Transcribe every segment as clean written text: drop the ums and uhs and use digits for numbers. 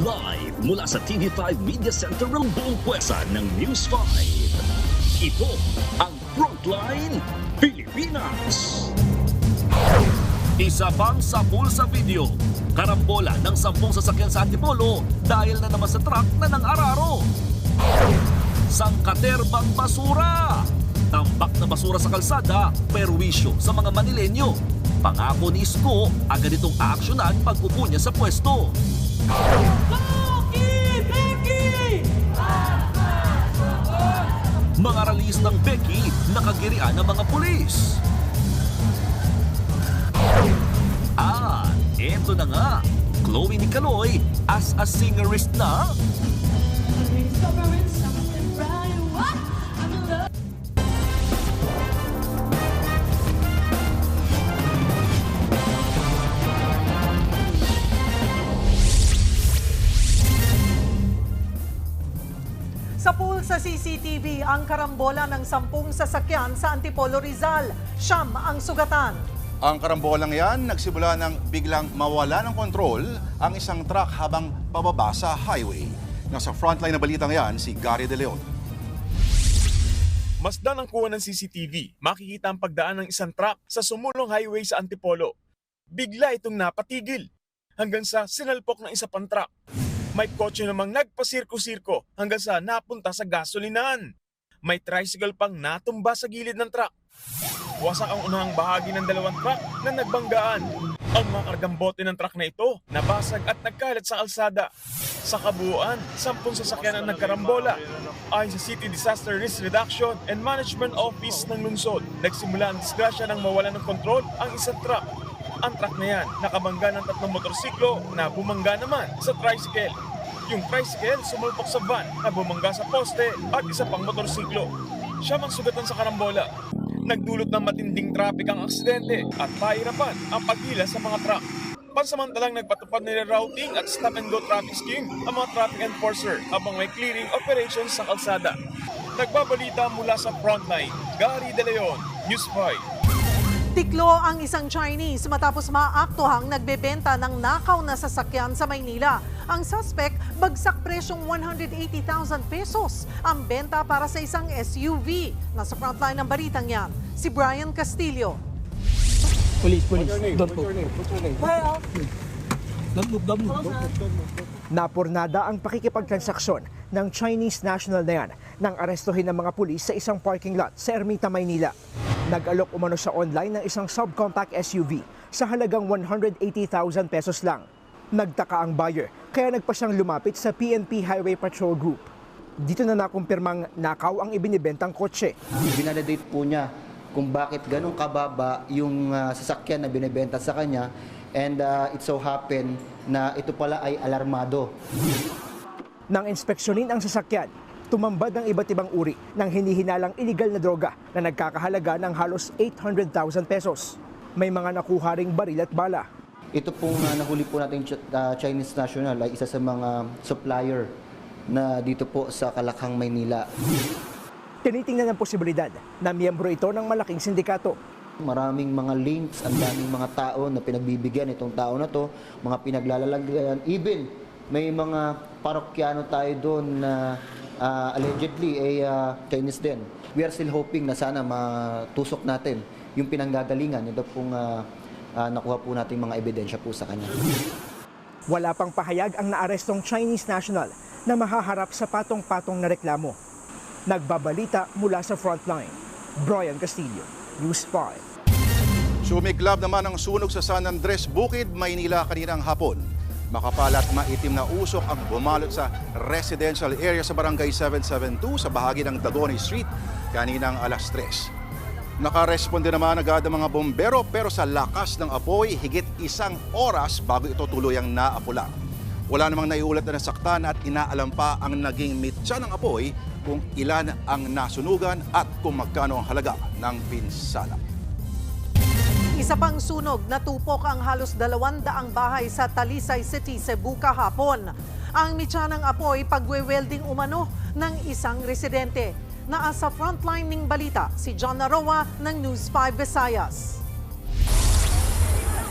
Live mula sa TV5 Media Center ng buong pwersa ng News 5. Ito ang Frontline Pilipinas. Isa pang sapul sa video. Karambola ng 10 sasakyan sa Antipolo dahil na naman sa truck na nang-araro. Sangkaterbang basura. Tambak na basura sa kalsada, perwisyo sa mga Manilenyo. Pangako ni Isko, agad itong aaksyonan pag-upo niya sa pwesto. Mga ralis ng Becky, nakagirian ng mga pulis. Eto na nga, Chloe Nicaloy as a singerist na. Sa pool sa CCTV, ang karambola ng 10 sasakyan sa Antipolo, Rizal. Siyam ang sugatan. Ang karambolang yan, nagsimula ng biglang mawala ng kontrol ang isang truck habang pababa sa highway. Nasa frontline na balitang yan, si Gary De Leon. Masdan ang kuha ng CCTV, makikita ang pagdaan ng isang truck sa sumulong highway sa Antipolo. Bigla itong napatigil hanggang sa sinalpok ng isa pang truck. May kotse namang nagpasirko-sirko hanggang sa napunta sa gasolinahan. May tricycle pang natumba sa gilid ng truck. Wasak ang unahang bahagi ng dalawang truck na nagbanggaan. Ang mga kargang bote ng truck na ito nabasag at nagkalat sa kalsada. Sa kabuuan, 10 sasakyan ang nagkarambola. Ayon sa City Disaster Risk Reduction and Management Office ng lungsod, nagsimula ang disgrasya ng mawala ng kontrol ang isang truck. Ang truck na yan, nakabangga ng 3 motorsiklo na bumangga naman sa tricycle. Yung tricycle sumulpok sa van na bumangga sa poste at isa pang motorsiklo. Siya mang sugatan sa karambola. Nagdulot ng matinding traffic ang aksidente at pahirapan ang paghila sa mga truck. Pansamantalang nagpatupad nila routing at stop-and-go traffic scheme ang mga traffic enforcer habang may clearing operations sa kalsada. Nagbabalita mula sa Frontline, Gary De Leon, News 5. Tiklo ang isang Chinese matapos maaktuhang nagbebenta ng nakaw na sasakyan sa Maynila. Ang suspect, bagsak presyong 180,000 pesos ang benta para sa isang SUV. Nasa frontline ng balitang yan, si Brian Castillo. Police. Don't move. Don't move. Napurnada ang pakikipagtransaksyon ng Chinese national na yan nang arestuhin ng mga pulis sa isang parking lot sa Ermita, Maynila. Nag-alok umano sa online ng isang subcompact SUV sa halagang 180,000 pesos lang. Nagtaka ang buyer kaya nagpa siyang lumapit sa PNP Highway Patrol Group. Dito na nakumpirmang nakaw ang ibinibentang kotse. Binalidate po niya kung bakit ganun kababa yung sasakyan na binibenta sa kanya, and it so happen na ito pala ay alarmado. Nang inspeksyonin ang sasakyan, tumambad ang iba't ibang uri ng hinihinalang iligal na droga na nagkakahalaga ng halos 800,000 pesos. May mga nakuha ring baril at bala. Ito pong nahuli po natin Chinese national ay isa sa mga supplier na dito po sa Kalakhang, Maynila. Tinitingnan ang posibilidad na miyembro ito ng malaking sindikato. Maraming mga links, ang daming mga tao na pinagbibigyan itong tao na to, mga pinaglalagyan. Even may mga parokyano tayo doon na allegedly ay Chinese din. We are still hoping na sana matusok natin yung pinanggagalingan. Ito pong nakuha po natin mga ebidensya po sa kanya. Wala pang pahayag ang naarestong Chinese national na mahaharap sa patong-patong na reklamo. Nagbabalita mula sa Frontline, Brian Castillo, News 5. Sumiklab naman ang sunog sa San Andres, Bukid, Maynila kaninang hapon. Makapal at maitim na usok ang bumalot sa residential area sa Barangay 772 sa bahagi ng Dagoni Street kaninang alas 3. Nakaresponde naman agad ang mga bombero pero sa lakas ng apoy, higit 1 oras bago ito tuluyang naapula. Wala namang naiulat na nasaktan at inaalam pa ang naging mitsa ng apoy kung ilan ang nasunugan at kung magkano ang halaga ng pinsala. Isa pang sunog, natupok ang halos 200 bahay sa Talisay City, Cebu kahapon. Ang mitsa ng apoy, pagwe-welding umano ng isang residente. Naasa frontline ng balita si John Naroa ng News 5 Visayas.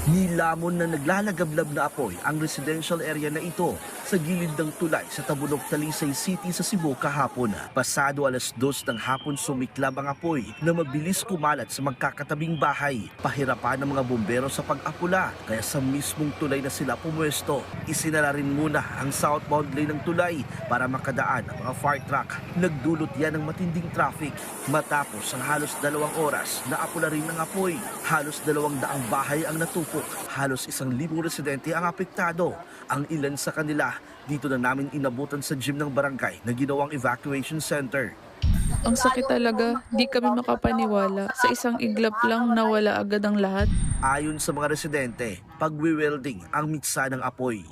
Nilamon na naglalagablab na apoy ang residential area na ito sa gilid ng tulay sa Tabunok, Talisay City sa Cebu kahapon. Pasado 2:00 ng hapon sumiklab ang apoy na mabilis kumalat sa magkakatabing bahay. Pahirapan ng mga bumbero sa pag-apula kaya sa mismong tulay na sila pumwesto. Isinara rin muna ang southbound lane ng tulay para makadaan ang mga fire truck. Nagdulot yan ng matinding traffic. Matapos ang halos 2 oras, naapula rin ng apoy. Halos 200 bahay ang natupok. Halos 1,000 residente ang apektado. Ang ilan sa kanila, dito na namin inabutan sa gym ng barangay na ginawang evacuation center. Ang sakit talaga, di kami makapaniwala. Sa isang iglap lang nawala agad ang lahat. Ayon sa mga residente, pagwi-welding ang mitsa ng apoy.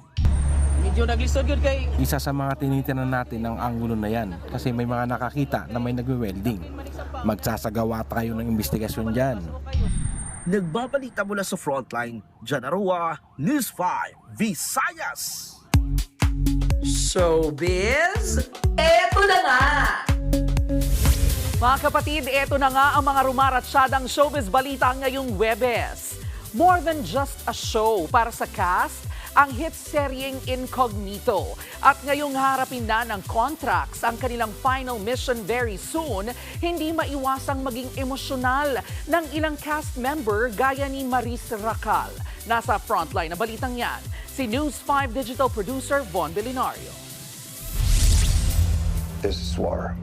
Medyo naglisod yun kay... Isa sa mga tinitinan natin ang angulo na yan kasi may mga nakakita na may nagwe-welding. Magsasagawa tayo ng investigasyon dyan. Nagbabalita mula sa frontline, Jan Arua, News 5, Visayas. Showbiz, eto na nga! Mga kapatid, eto na nga ang mga rumaratsyadang showbiz balita ngayong Webes. More than just a show para sa cast, ang hit seryeng Incognito. At ngayong harapin na ng contracts ang kanilang final mission very soon, hindi maiwasang maging emosyonal ng ilang cast member gaya ni Maris Racal. Nasa frontline na balitang yan, si News 5 digital producer Von Belinario. This is war.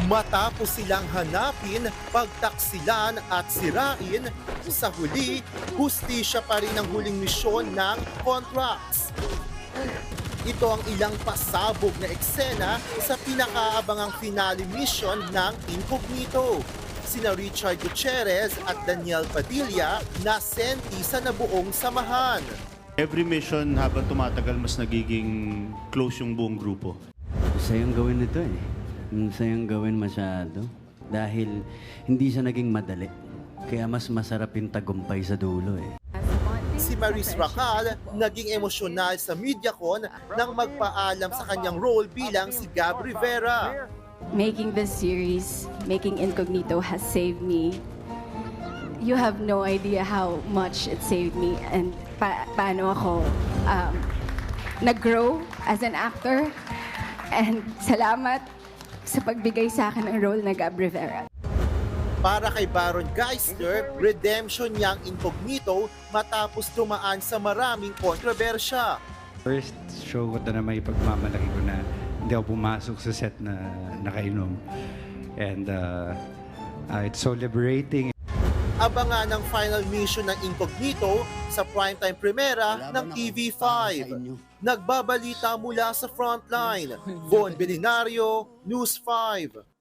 Matapos silang hanapin, pagtaksilan at sirain, sa huli, hustisya pa rin ang huling misyon ng contracts. Ito ang ilang pasabog na eksena sa pinakaabangang finale mission ng Incognito. Sina Richard Gutierrez at Daniel Padilla na senti sa nabuong samahan. Every mission habang tumatagal mas nagiging close yung buong grupo. Sayang gawin nito eh. Sayang gawin masyado. Dahil hindi siya naging madali. Kaya mas masarap yung tagumpay sa dulo eh. Si Maris Racal naging emosyonal sa MediaCon nang magpaalam sa kanyang role bilang si Gab Rivera. Making this series, making Incognito has saved me. You have no idea how much it saved me and paano ako nag-grow as an actor. And salamat sa pagbigay sa akin ng role na Gab Rivera. Para kay Baron Geisler, redemption niyang Incognito matapos dumaan sa maraming kontrobersya. First show ko na may pagmamalaki ko na hindi ako pumasok sa set na nakainom. And it's so liberating. Abangan ang final mission ng Incognito sa primetime premiera ng TV5. Nagbabalita mula sa frontline. Von Belinario, News 5.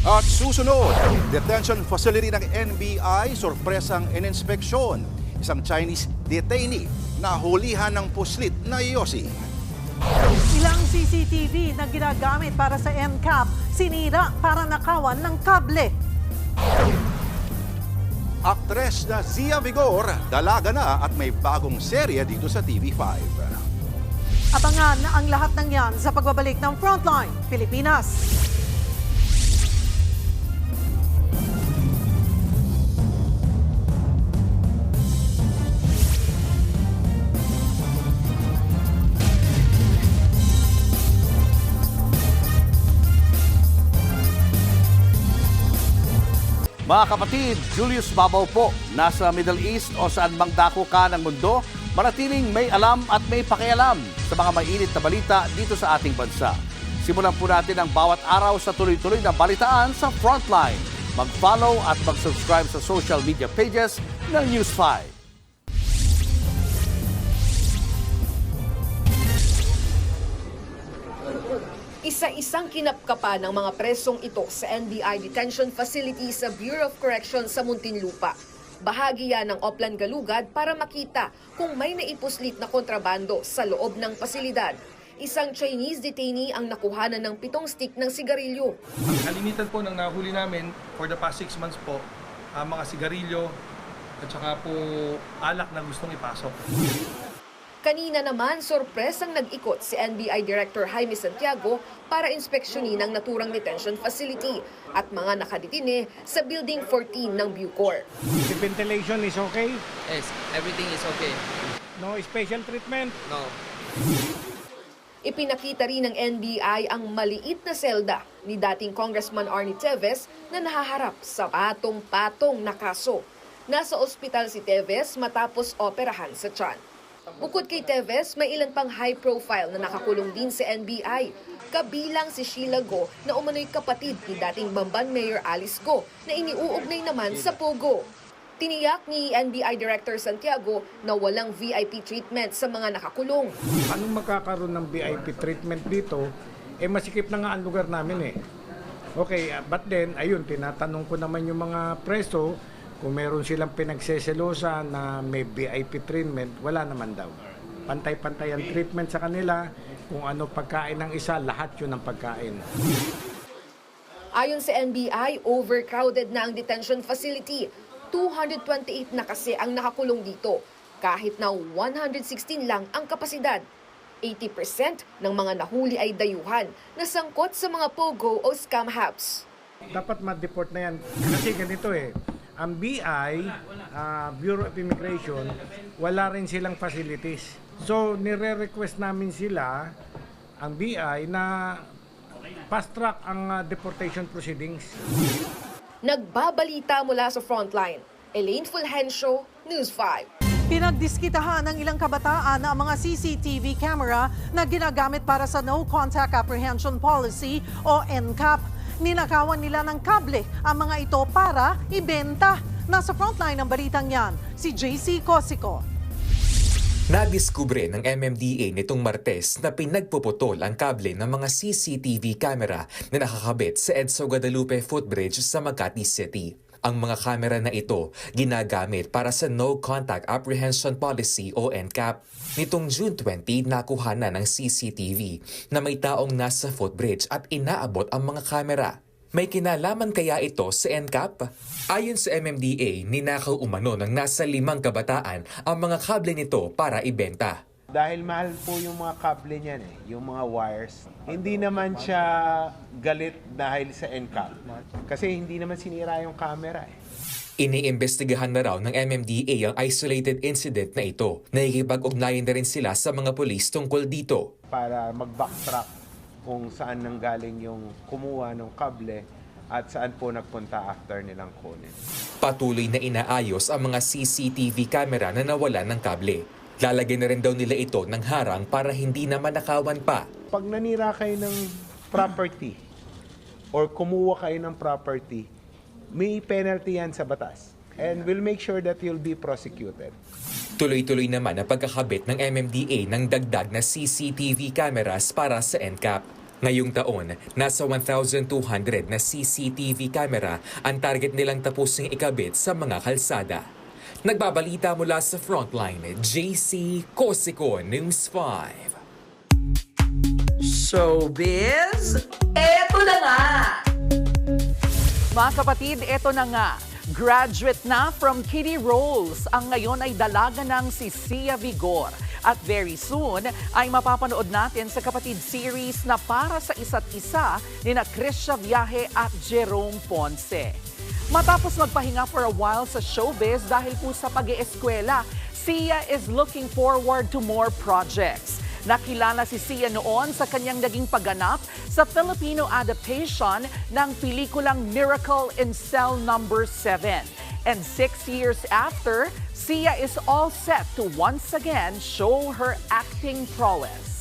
At susunod, detention facility ng NBI, sorpresang ininspeksyon. Isang Chinese detainee na hulihan ng puslit na yosi. Ilang CCTV na ginagamit para sa NCAP, sinira para nakawan ng kable. Aktres na Zia Vigor, dalaga na at may bagong serye dito sa TV5. Abangan ang lahat ng yan sa pagbabalik ng Frontline Pilipinas. Mga kapatid, Julius Babaw po. Nasa Middle East o saan mang dako ka ng mundo, manatiling may alam at may pakialam sa mga mainit na balita dito sa ating bansa. Simulan po natin ang bawat araw sa tuloy-tuloy na balitaan sa Frontline. Mag-follow at mag-subscribe sa social media pages ng News 5. Isa-isang kinapkapan ng mga presong ito sa NBI Detention Facility sa Bureau of Corrections sa Muntinlupa. Bahagi yan ng Oplan Galugad para makita kung may naipuslit na kontrabando sa loob ng pasilidad. Isang Chinese detainee ang nakuhanan ng 7 stick ng sigarilyo. Kalimitan po ng nahuli namin for the past 6 months po, mga sigarilyo at saka po alak na gustong ipasok. Kanina naman, sorpresang nag-ikot si NBI Director Jaime Santiago para inspeksyonin ang naturang detention facility at mga nakadetine sa Building 14 ng Bucor. The ventilation is okay? Yes, everything is okay. No special treatment? No. Ipinakita rin ng NBI ang maliit na selda ni dating Congressman Arnie Teves na nahaharap sa patong-patong na kaso. Nasa ospital si Teves matapos operahan sa tiyan. Bukod kay Teves, may ilan pang high-profile na nakakulong din sa NBI. Kabilang si Sheila Go na umano'y kapatid ni dating Bamban Mayor Alice Go na iniuugnay naman sa Pogo. Tiniyak ni NBI Director Santiago na walang VIP treatment sa mga nakakulong. Anong makakaroon ng VIP treatment dito? Masikip na nga ang lugar namin eh. Okay, but then, ayun, tinatanong ko naman yung mga preso, kung meron silang pinagseselosa na may VIP treatment, wala naman daw. Pantay-pantay ang treatment sa kanila. Kung ano pagkain ng isa, lahat yun ang pagkain. Ayon sa NBI, overcrowded na ang detention facility. 228 na kasi ang nakakulong dito, kahit na 116 lang ang kapasidad. 80% ng mga nahuli ay dayuhan na sangkot sa mga pogo o scam hubs. Dapat ma-deport na yan. Kasi ganito eh, ang BI, Bureau of Immigration, wala rin silang facilities. So, nire-request namin sila, ang BI, na fast-track ang deportation proceedings. Nagbabalita mula sa Frontline. Elaine Fulgencio, News 5. Pinagdiskitahan ng ilang kabataan na ang mga CCTV camera na ginagamit para sa No Contact Apprehension Policy o NCAP. Ninakawan nila ng kable ang mga ito para ibenta. Nasa frontline ng balitang yan, si JC Cosico. Nadiskubre ng MMDA nitong Martes na pinagpuputol ang kable ng mga CCTV camera na nakakabit sa EDSA Guadalupe Footbridge sa Makati City. Ang mga kamera na ito ginagamit para sa No Contact Apprehension Policy o NCAP. Nitong June 20, nakuha na ng CCTV na may taong nasa footbridge at inaabot ang mga kamera. May kinalaman kaya ito sa NCAP? Ayon sa MMDA, ninakaw umano ng nasa 5 kabataan ang mga kable nito para ibenta. Dahil mahal po yung mga kable niyan yung mga wires. Hindi naman siya galit dahil sa NCAP. Kasi hindi naman sinira yung camera Iniimbestigahan na raw ng MMDA ang isolated incident na ito. Nakikipag-ugnayan na rin sila sa mga pulis tungkol dito. Para mag-backtrack kung saan nanggaling yung kumuha ng kable at saan po nagpunta after nilang kunin. Patuloy na inaayos ang mga CCTV camera na nawalan ng kable. Lalagyan na rin daw nila ito ng harang para hindi na manakawan pa. Pag nanira kayo ng property or kumuha kayo ng property, may penalty yan sa batas. And we'll make sure that you'll be prosecuted. Tuloy-tuloy naman ang pagkakabit ng MMDA ng dagdag na CCTV cameras para sa NCAP. Ngayong taon, nasa 1,200 na CCTV camera ang target nilang tapusing ikabit sa mga kalsada. Nagbabalita mula sa Frontline, JC Cosico, News 5. Showbiz, eto na nga! Mga kapatid, eto na nga. Graduate na from Kitty Roles. Ang ngayon ay dalaga ng si Sia Vigor. At very soon ay mapapanood natin sa kapatid series na para sa isa't isa ni na Krisha Viaje at Jerome Ponce. Matapos magpahinga for a while sa showbiz dahil po sa pag-ieskwela, Sia is looking forward to more projects. Nakilala si Sia noon sa kanyang naging pagganap sa Filipino adaptation ng pelikulang Miracle in Cell No. 7. And 6 years after, Sia is all set to once again show her acting prowess.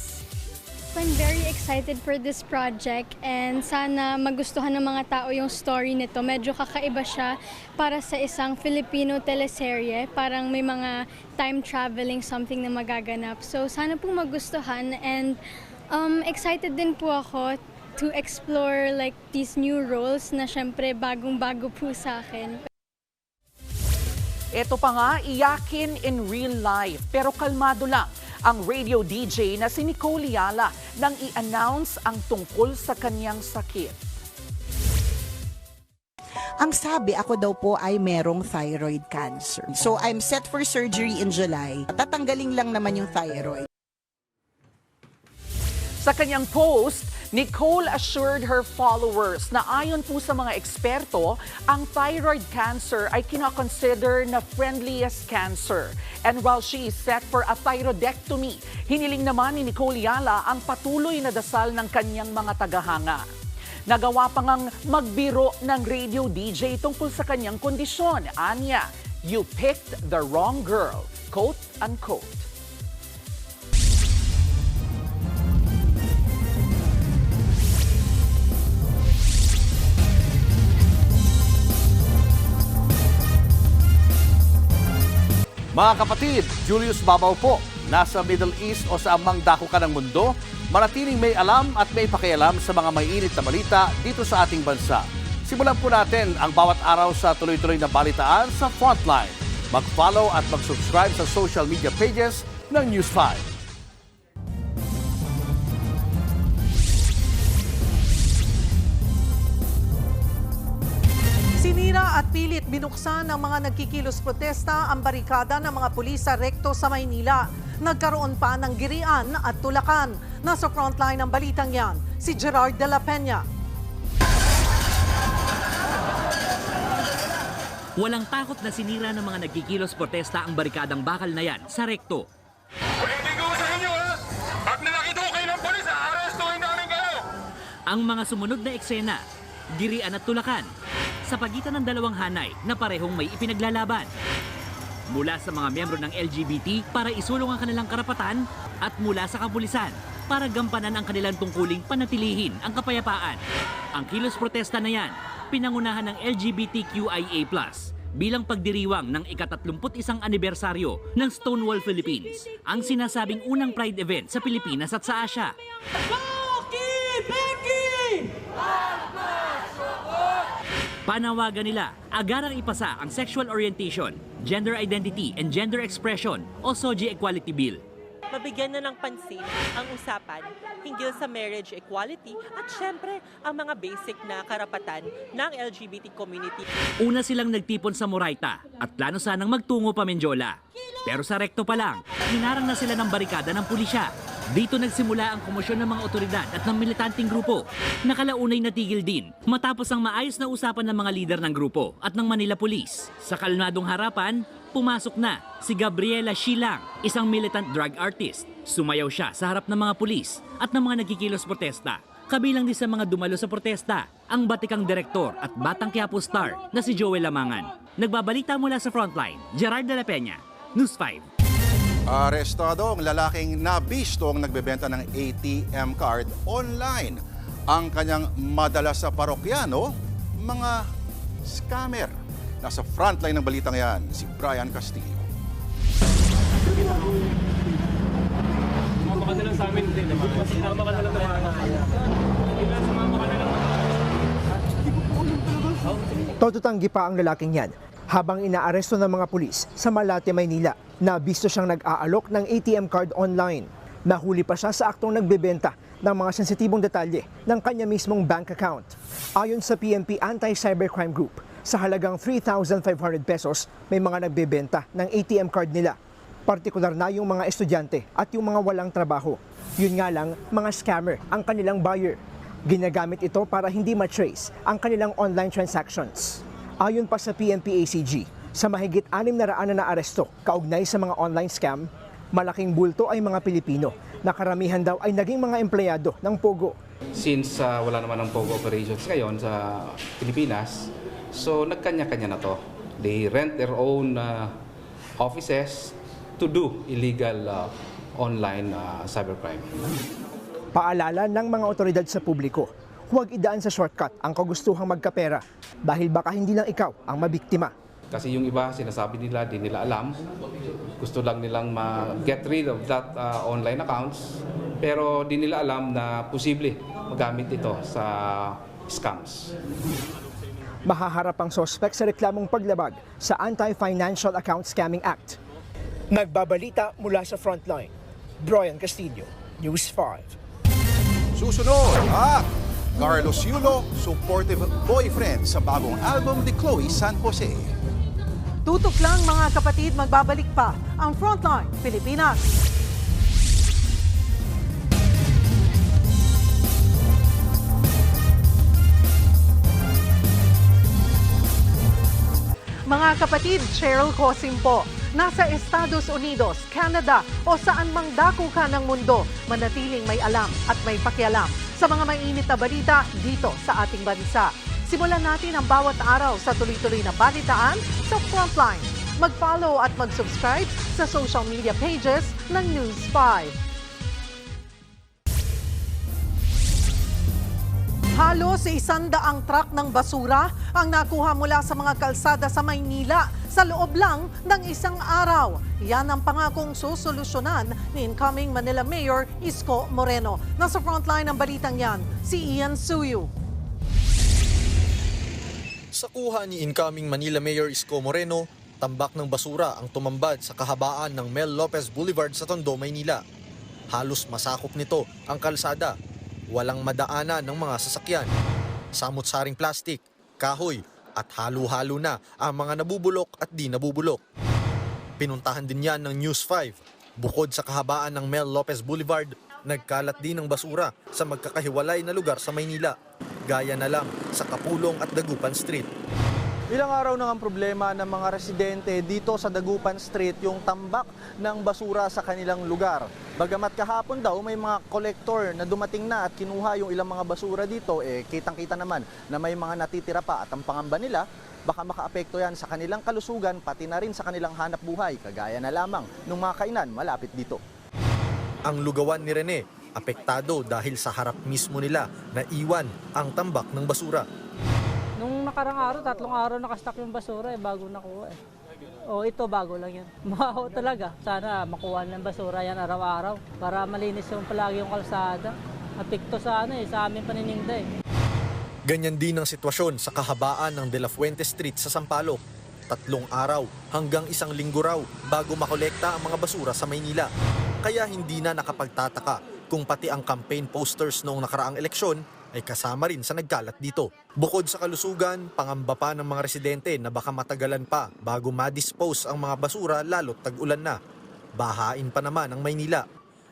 I'm very excited for this project and sana magustuhan ng mga tao yung story nito. Medyo kakaiba siya para sa isang Filipino teleserye. Parang may mga time traveling something na magaganap. So sana pong magustuhan and excited din po ako to explore like these new roles na syempre bagong-bago po sa akin. Ito pa nga, iyakin in real life pero kalmado lang ang radio DJ na si Nicole Yala nang i-announce ang tungkol sa kanyang sakit. Ang sabi, ako daw po ay merong thyroid cancer. So I'm set for surgery in July. Tatanggalin lang naman yung thyroid. Sa kanyang post, Nicole assured her followers na ayon po sa mga eksperto, ang thyroid cancer ay kinoconsider na friendliest cancer. And while she is set for a thyroidectomy, hiniling naman ni Nicole Yala ang patuloy na dasal ng kanyang mga tagahanga. Nagawa pa ngang magbiro ng radio DJ tungkol sa kanyang kondisyon. Anya, you picked the wrong girl, quote unquote. Mga kapatid, Julius Babaw po. Nasa Middle East o sa amang dako ka ng mundo, manatiling may alam at may pakialam sa mga mainit na balita dito sa ating bansa. Simulan po natin ang bawat araw sa tuloy-tuloy na balitaan sa Frontline. Mag-follow at mag-subscribe sa social media pages ng News 5. Sinira at pilit binuksan ng mga nagkikilos protesta ang barikada ng mga pulis sa Recto sa Maynila. Nagkaroon pa ng girian at tulakan. Nasa frontline ng balitang yan, si Gerard de la Peña. Walang takot na sinira ng mga nagkikilos protesta ang barikadang bakal na yan sa Recto. Pwede ko sa inyo ha! Pag nakakita ko kayo ng polis, arestuhin namin kayo! Ang mga sumunod na eksena, girian at tulakan, sa pagitan ng dalawang hanay na parehong may ipinaglalaban. Mula sa mga miyembro ng LGBT para isulong ang kanilang karapatan at mula sa kapulisan para gampanan ang kanilang tungkuling panatilihin ang kapayapaan. Ang kilos protesta na yan, pinangunahan ng LGBTQIA+, bilang pagdiriwang ng ika-31 anibersaryo ng Stonewall Philippines, ang sinasabing unang pride event sa Pilipinas at sa Asia. Panawagan nila, agarang ipasa ang sexual orientation, gender identity and gender expression o SOGI Equality Bill. Mabigyan na ng pansin ang usapan hinggil sa marriage equality at syempre ang mga basic na karapatan ng LGBT community. Una silang nagtipon sa Moraita at plano sanang magtungo pa Menjola. Pero sa Recto pa lang, hinarang na sila ng barikada ng pulisya. Dito nagsimula ang komosyon ng mga otoridad at ng militanteng grupo. Nakalaunay natigil din matapos ang maayos na usapan ng mga lider ng grupo at ng Manila Police. Sa kalmadong harapan, pumasok na si Gabriela Shilang, isang militant drug artist. Sumayaw siya sa harap ng mga pulis at ng mga nagkikilos protesta. Kabilang din sa mga dumalo sa protesta, ang batikang direktor at batang Quiapo star na si Joel Lamangan. Nagbabalita mula sa Frontline, Gerard de la Peña, News 5. Arestado ang lalaking nabistong nagbebenta ng ATM card online. Ang kanyang madalas sa parokyano, mga scammer. Nasa frontline ng balitang yan, si Brian Castillo. Sumama ka na lang sa amin. Sumama ka na lang Todo tanggi pa ang lalaking yan habang inaaresto ng mga pulis sa Malate, Maynila. Nabisto siyang nag-aalok ng ATM card online. Nahuli pa siya sa aktong nagbebenta ng mga sensitibong detalye ng kanya mismong bank account. Ayon sa PNP Anti-Cybercrime Group, sa halagang 3,500 pesos, may mga nagbebenta ng ATM card nila. Partikular na yung mga estudyante at yung mga walang trabaho. Yun nga lang, mga scammer ang kanilang buyer. Ginagamit ito para hindi ma-trace ang kanilang online transactions. Ayon pa sa PNP ACG, sa mahigit 600 na naaresto kaugnay sa mga online scam, malaking bulto ay mga Pilipino na karamihan daw ay naging mga empleyado ng Pogo. Since wala naman ng Pogo operations ngayon sa Pilipinas, so nagkanya-kanya na to. They rent their own offices to do illegal online cybercrime. Paalala ng mga otoridad sa publiko, huwag idaan sa shortcut ang kagustuhang magkapera dahil baka hindi lang ikaw ang mabiktima. Kasi yung iba, sinasabi nila, di nila alam. Gusto lang nilang ma-get rid of that online accounts. Pero di nila alam na posible magamit ito sa scams. Mahaharap ang sospek sa reklamong paglabag sa Anti-Financial Account Scamming Act. Nagbabalita mula sa Frontline, Brian Castillo, News 5. Susunod, Carlos Yulo, supportive boyfriend sa bagong album ni Chloe San Jose. Tutok lang mga kapatid, magbabalik pa ang Frontline Pilipinas. Mga kapatid, Cheryl Cosim po. Nasa Estados Unidos, Canada o saan mang dako ka ng mundo, manatiling may alam at may pakialam sa mga mainit na balita dito sa ating bansa. Simulan natin ang bawat araw sa tuloy-tuloy na balitaan sa Frontline. Mag-follow at mag-subscribe sa social media pages ng News 5. Halos 100 truck ng basura ang nakuha mula sa mga kalsada sa Maynila sa loob lang ng isang araw. Yan ang pangakong susolusyonan ni incoming Manila Mayor Isko Moreno. Nasa frontline ng balitang yan, si Ian Suyu. Sa kuha ni incoming Manila Mayor Isko Moreno, tambak ng basura ang tumambad sa kahabaan ng Mel Lopez Boulevard sa Tondo, Maynila. Halos masakop nito ang kalsada. Walang madaanan ng mga sasakyan. Samot-saring plastik, kahoy at halo-halo na ang mga nabubulok at di nabubulok. Pinuntahan din yan ng News 5. Bukod sa kahabaan ng Mel Lopez Boulevard, nagkalat din ng basura sa magkakahiwalay na lugar sa Maynila. Gaya na lang sa Kapulong at Dagupan Street. Ilang araw na ang problema ng mga residente dito sa Dagupan Street yung tambak ng basura sa kanilang lugar. Bagamat kahapon daw may mga kolektor na dumating na at kinuha yung ilang mga basura dito, kitang-kita naman na may mga natitira pa at ang pangamba nila, baka makaapekto yan sa kanilang kalusugan pati na rin sa kanilang hanap buhay, kagaya na lamang ng mga kainan malapit dito. Ang lugawan ni Rene, apektado dahil sa harap mismo nila na iwan ang tambak ng basura. Nung nakarang araw, 3 araw nakastock yung basura, bago nakuha . O ito, bago lang yan. Maho talaga. Sana makuha ng basura yan araw-araw para malinis yung palagi yung kalsada. Apekto sa amin panininda . Ganyan din ang sitwasyon sa kahabaan ng De La Fuente Street sa Sampaloc. 3 araw hanggang 1 linggo raw bago makolekta ang mga basura sa Maynila. Kaya hindi na nakapagtataka kung pati ang campaign posters noong nakaraang eleksyon ay kasama rin sa nagkalat dito. Bukod sa kalusugan, pangamba pa ng mga residente na baka matagalan pa bago ma-dispose ang mga basura lalo't tag-ulan na. Bahain pa naman ang Maynila.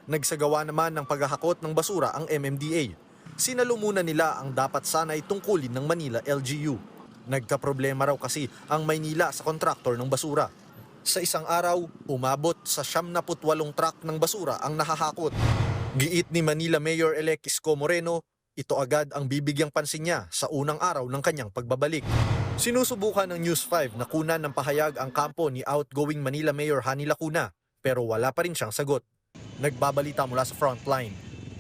Nagsagawa naman ng paghahakot ng basura ang MMDA. Sinalumunan nila ang dapat sanay tungkulin ng Manila LGU. Nagkaproblema raw kasi ang Maynila sa kontraktor ng basura. Sa isang araw, umabot sa 78 truck ng basura ang nahahakot. Giit ni Manila Mayor-elect Isko Moreno, ito agad ang bibigyang pansin niya sa unang araw ng kanyang pagbabalik. Sinusubukan ng News 5 na kunan ng pahayag ang kampo ni outgoing Manila Mayor Hani Lacuna pero wala pa rin siyang sagot. Nagbabalita mula sa Frontline,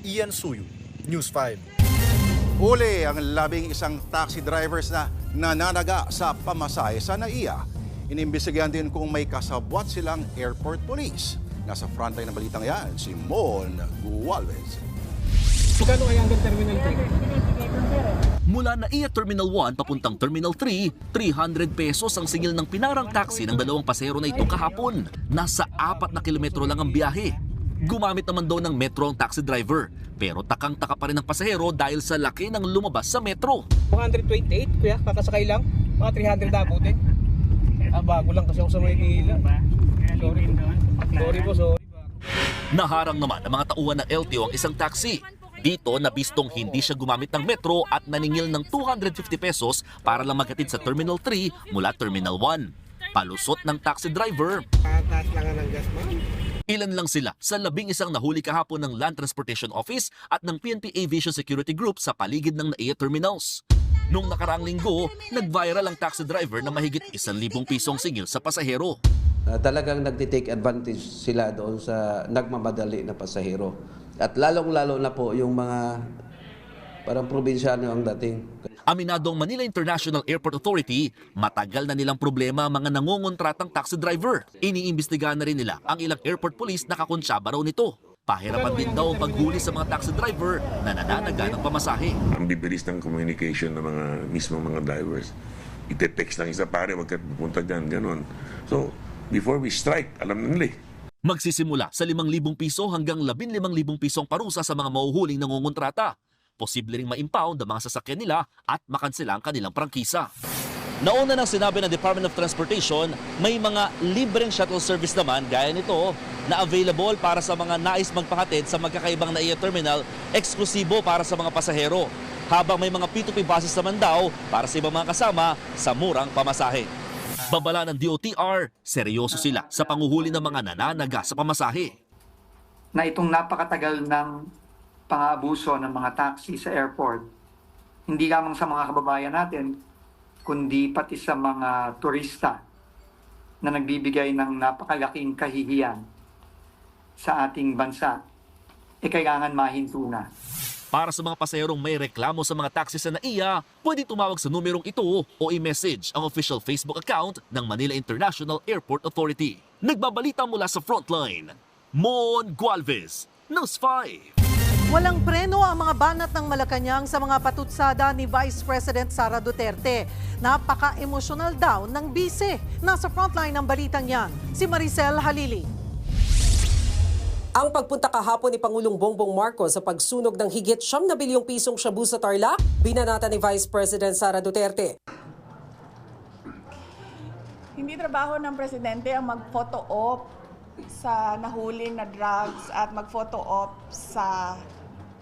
Ian Suyu, News 5. Uli ang 11 taxi drivers na nananaga sa pamasahe sa NAIA. Inimbestigahan din kung may kasabwat silang airport police. Nasa frontline ng balitang yan, si Mon Gualvez. Magkano kaya hanggang Terminal 3? Mula NAIA Terminal 1 papuntang Terminal 3, 300 pesos ang singil ng pinarang taxi ng 2 pasahero na ito kahapon. Nasa 4 na kilometro lang ang biyahe. Gumamit naman daw ng metro ang taxi driver. Pero takang-taka pa rin ang pasahero dahil sa laki ng lumabas sa metro. 128 kuya, kakasakay lang. Mga 300 abutin. Bago lang kasi ako sa Maynila. Sorry po, sorry. Naharang naman ang mga tauhan ng LTO ang isang taxi. Dito, nabistong hindi siya gumamit ng metro at naningil ng 250 pesos para lang maghatid sa Terminal 3 mula Terminal 1. Palusot ng taxi driver. Taas lang ng gas, ma'am. Ilan lang sila sa 11 nahuli kahapon ng Land Transportation Office at ng PNP Aviation Security Group sa paligid ng NAIA Terminals. Noong nakaraang linggo, nag-viral ang taxi driver na mahigit 1,000 pisong singil sa pasahero. Talagang nagtitake advantage sila doon sa nagmamadali na pasahero. At lalong-lalo na po yung mga parang probinsyano ang dating. Aminado ang Manila International Airport Authority, matagal na nilang problema ang mga nangungontratang taxi driver. Iniimbestigahan na rin nila ang ilang airport police na kakonsyaba raw nito. Pahirapan din daw ang paghuli sa mga taxi driver na nananaga ng pamasahe. Ang bibilis ng communication ng mga mismong mga drivers. Ite-text ng isa, pare, wag ka pupunta dyan, gano'n. So, before we strike, alam na nila. Magsisimula sa 5,000 piso hanggang 15,000 pisong parusa sa mga mahuhuling nangungontrata. posible ring ma-impound ang mga sasakyan nila at makansela ang kanilang prangkisa. Nauna nang sinabi ng Department of Transportation, may mga libreng shuttle service naman gaya nito na available para sa mga nais magpahatid sa magkakaibang NAIA terminal, eksklusibo para sa mga pasahero. Habang may mga P2P buses naman daw para sa ibang mga kasama sa murang pamasahe. Babala ng DOTR, seryoso sila sa panguhuli ng mga nananaga sa pamasahe. Na itong napakatagal ng pang-aabuso ng mga taxi sa airport, hindi lamang sa mga kababayan natin, kundi pati sa mga turista na nagbibigay ng napakalaking kahihiyan sa ating bansa, kailangan mahinto na. Para sa mga pasaherong may reklamo sa mga taxi sa NAIA, pwede tumawag sa numerong ito o i-message ang official Facebook account ng Manila International Airport Authority. Nagbabalita mula sa Frontline, Mon Gualvez, News 5. Walang preno ang mga banat ng Malacanang sa mga patutsada ni Vice President Sara Duterte. Napaka-emosyonal daw ng bise. Nasa frontline ng balitang yan, si Maricel Halili. Ang pagpunta kahapon ni Pangulong Bongbong Marcos sa pagsunog ng higit 9 na bilyong pisong shabu sa Tarlac, binanata ni Vice President Sara Duterte. Hindi trabaho ng Presidente ang mag-photo op sa nahuli na drugs at mag-photo op sa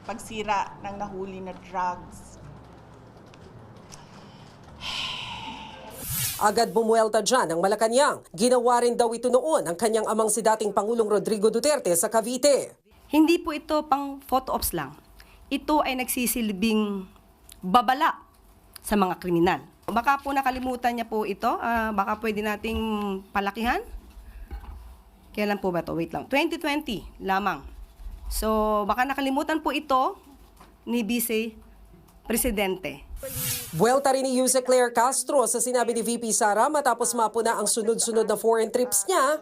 pagsira ng nahuli na drugs. Agad bumuelta dyan ang Malacanang. Ginawa rin daw ito noon ang kanyang amang si dating Pangulong Rodrigo Duterte sa Cavite. Hindi po ito pang photo ops lang. Ito ay nagsisilbing babala sa mga kriminal. Baka po nakalimutan niya po ito. Baka pwede nating palakihan. Kailan po ba ito? Wait lang. 2020 lamang. So baka nakalimutan po ito ni Vice Presidente. Buwelta rin ni Yuse Claire Castro sa sinabi ni VP Sara matapos mapuna ang sunod-sunod na foreign trips niya.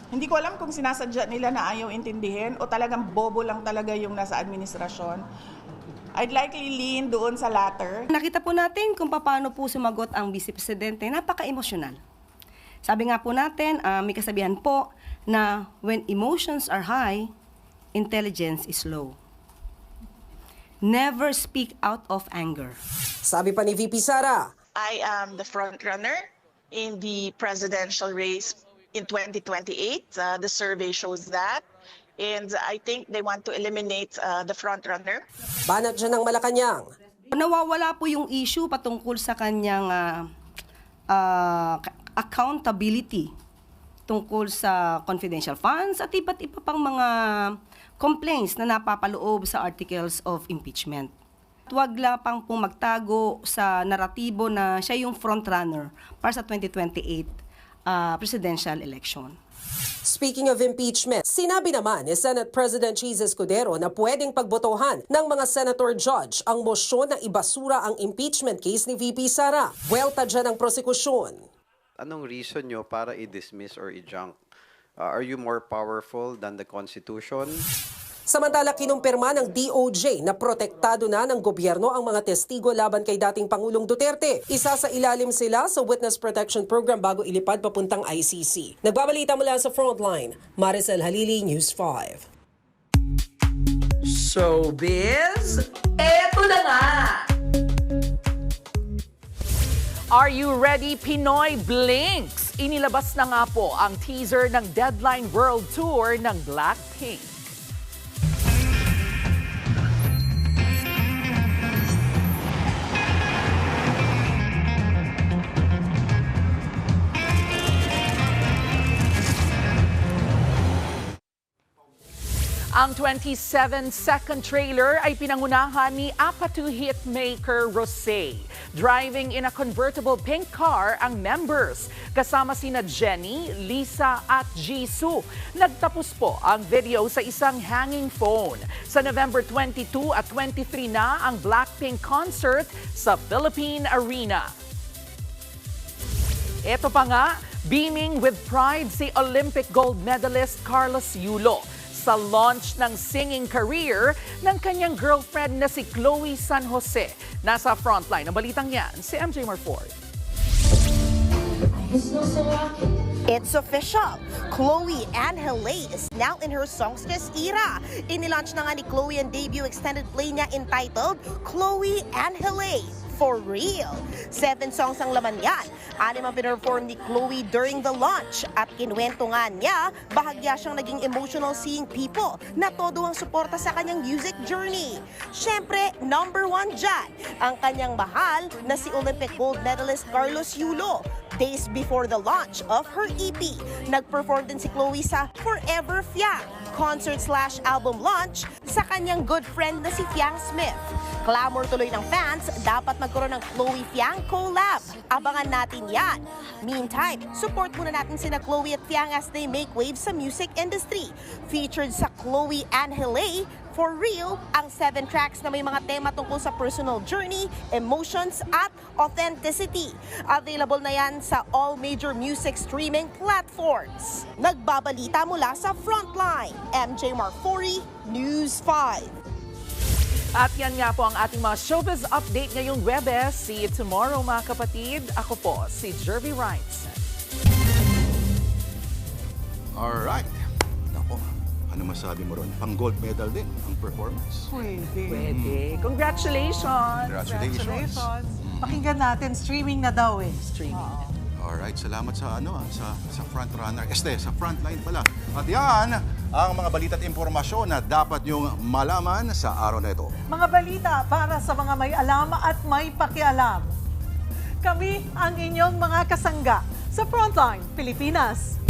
Hindi ko alam kung sinasadya nila na ayaw intindihin o talagang bobo lang talaga yung nasa administrasyon. I'd likely lean doon sa latter. Nakita po natin kung paano po sumagot ang Vice Presidente. Napaka-emosyonal. Sabi nga po natin, may kasabihan po na when emotions are high, intelligence is low. Never speak out of anger. Sabi pa ni VP Sara, I am the front runner in the presidential race in 2028. The survey shows that. And I think they want to eliminate the front runner. Banat dyan ng Malacanang. Nawawala po yung issue patungkol sa kanyang accountability tungkol sa confidential funds at iba't iba pang mga complaints na napapaloob sa articles of impeachment. Huwag lang pong magtago sa naratibo na siya yung frontrunner para sa 2028 presidential election. Speaking of impeachment, sinabi naman ni Senate President Cheese Escudero na pwedeng pagbotohan ng mga senator judge ang mosyon na ibasura ang impeachment case ni VP Sara. Buwelta dyan ang prosekusyon. Anong reason nyo para i-dismiss or i-junk? Are you more powerful than the Constitution? Samantala, kinumpirma ng DOJ na protektado na ng gobyerno ang mga testigo laban kay dating Pangulong Duterte. Isa sa ilalim sila sa Witness Protection Program bago ilipad papuntang ICC. Nagbabalita mula sa Frontline, Maricel Halili, News 5. Showbiz, eto na nga! Are you ready, Pinoy Blinks? Inilabas na nga po ang teaser ng Deadline World Tour ng Blackpink. Ang 27-second trailer ay pinangunahan ni Apatu hitmaker Rosé. Driving in a convertible pink car ang members, kasama sina Jennie, Lisa at Jisoo. Nagtapos po ang video sa isang hanging phone. Sa November 22 at 23 na ang Blackpink concert sa Philippine Arena. Ito pa nga, beaming with pride si Olympic gold medalist Carlos Yulo sa launch ng singing career ng kanyang girlfriend na si Chloe San Jose. Nasa frontline ng balitang yan, si MJ Marford. It's official. Chloe Anne Helay is now in her songstress era. Inilaunch na nga ni Chloe ang debut extended play niya entitled Chloe Anne Helay. For real. 7 songs ang laman yan. 6 ang pinperform ni Chloe during the launch. At kinuwento nga niya, bahagya siyang naging emotional seeing people na todo ang suporta sa kanyang music journey. Siyempre, number 1 dyan, ang kanyang mahal na si Olympic gold medalist Carlos Yulo. Days before the launch of her EP, nag-perform din si Chloe sa Forever Fiang concert/album launch sa kanyang good friend na si Fiang Smith. Clamor tuloy ng fans, dapat magkaroon ng Chloe Fiang collab. Abangan natin yan. Meantime, support muna natin sina Chloe at Fiang as they make waves sa music industry. Featured sa Chloe Anne Helay, For Real, ang 7 tracks na may mga tema tungkol sa personal journey, emotions at authenticity. Available na yan sa all major music streaming platforms. Nagbabalita mula sa Frontline, MJ Marfori, News 5. At yan nga po ang ating mga showbiz update ngayong Webes. See you tomorrow mga kapatid. Ako po si Jervy Wrights. Alright. Nako, ano masabi mo ron? Pang gold medal din ang performance. Pwede. Congratulations. Congratulations. Pakinggan natin, streaming na daw eh. Streaming. Alright, salamat sa sa front runner. Sa frontline pala. At yan ang mga balita at impormasyon na dapat niyong malaman sa araw na ito. Mga balita para sa mga may alam at may pakialam. Kami ang inyong mga kasangga sa Frontline Pilipinas.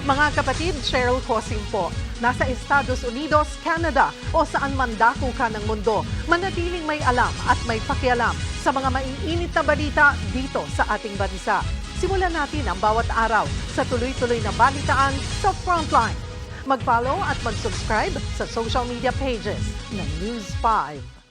Mga kapatid, Cheryl Cosing po. Nasa Estados Unidos, Canada o saan man dako ka ng mundo, manatiling may alam at may pakialam sa mga maiinit na balita dito sa ating bansa. Simulan natin ang bawat araw sa tuloy-tuloy na balitaan sa Frontline. Mag-follow at mag-subscribe sa social media pages ng News 5.